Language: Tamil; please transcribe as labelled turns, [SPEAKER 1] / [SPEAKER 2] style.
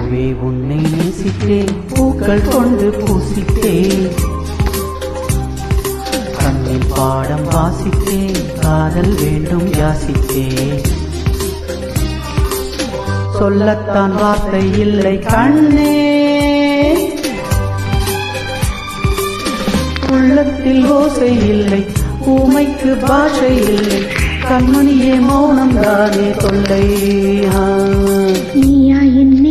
[SPEAKER 1] பூவே உன்னை நேசித்தேன், பூக்கள் கொண்டு பூசித்தேன், கண்ணில் பாடம் வாசித்தேன், காதல் வேண்டும் யாசித்தேன். சொல்லத்தான் வார்த்தை இல்லை கண்ணே, உள்ளத்தில் ஓசை இல்லை, ஊமைக்கு பாஷை இல்லை, கண்மணியே மௌனம் தானே தொல்லை.
[SPEAKER 2] நீயா என்ன